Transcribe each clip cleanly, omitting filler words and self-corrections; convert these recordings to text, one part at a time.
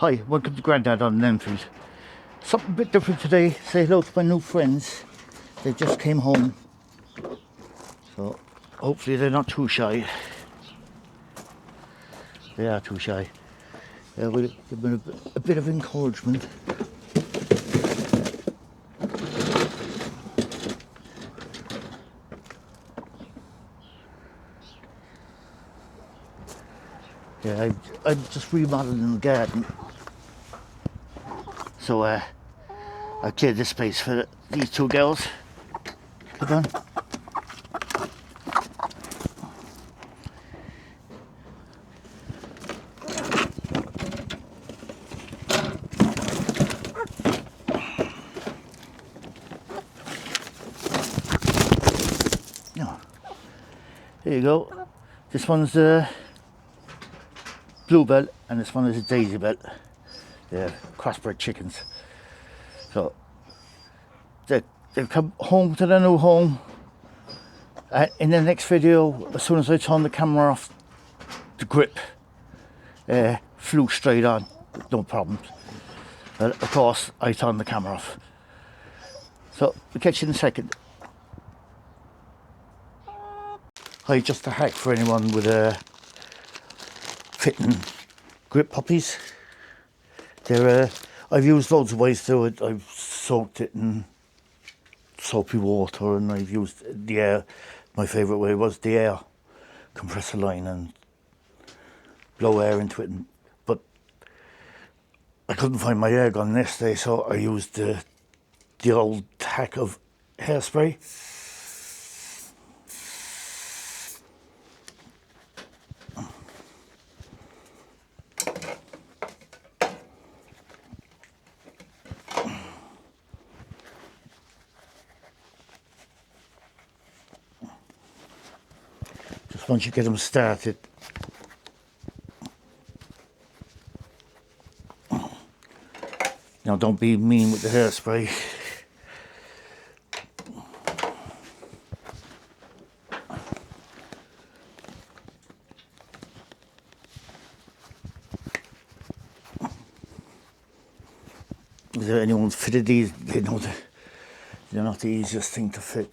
Hi, welcome to Grandad on Enfield. Something a bit different today. Say hello to my new friends. They just came home. So hopefully they're not too shy. They are too shy. We'll give them a bit of encouragement. Yeah, I'm just remodeling the garden. So I cleared this space for these two girls. Come on. No. There you go. This one's Bluebell and this one is a Daisy Bell. They're crossbred chickens. So they've come home to their new home. In the next video, as soon as I turn the camera off, the grip flew straight on, no problems. Of course, I turned the camera off. So we'll catch you in a second. Hi, just a hack for anyone with fitting grip puppies. They're I've used loads of ways to do it. I've soaked it in soapy water, and I've used the air. My favourite way was the air compressor line and blow air into it. But I couldn't find my air gun yesterday, so I used the old hack of hairspray. Just once you get them started. Now don't be mean with the hairspray. If anyone's fitted these, they know they're not the easiest thing to fit.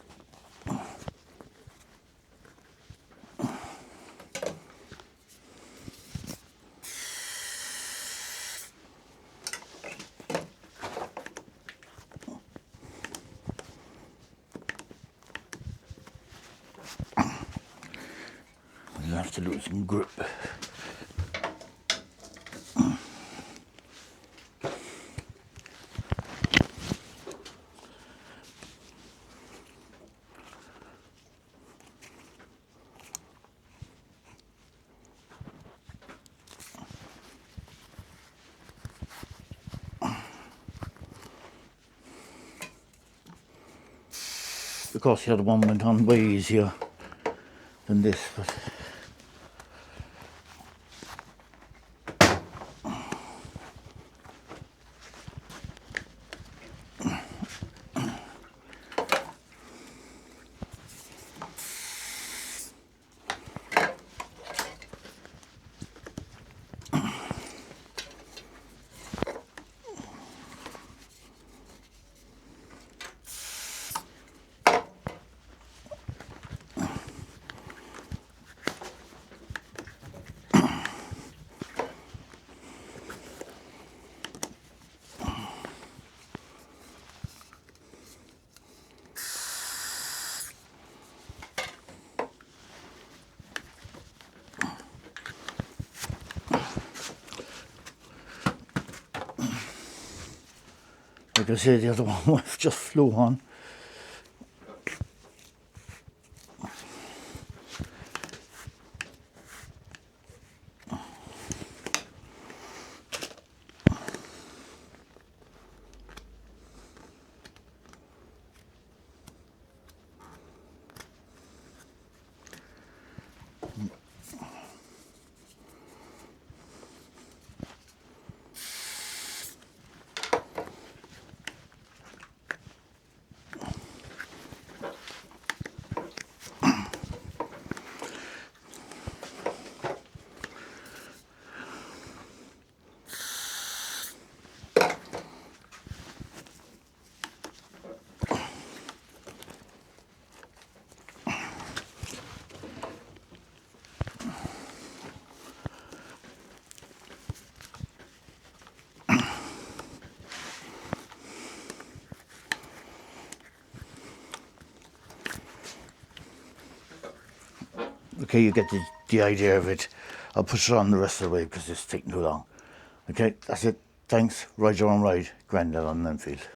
You'll have to lose some grip. Of course, the other one went on way easier than this, but like I said, the other one just flew on. Okay, you get the idea of it. I'll push it on the rest of the way because it's taking too long. Okay, that's it. Thanks. Ride your own ride. Grandad on Enfield.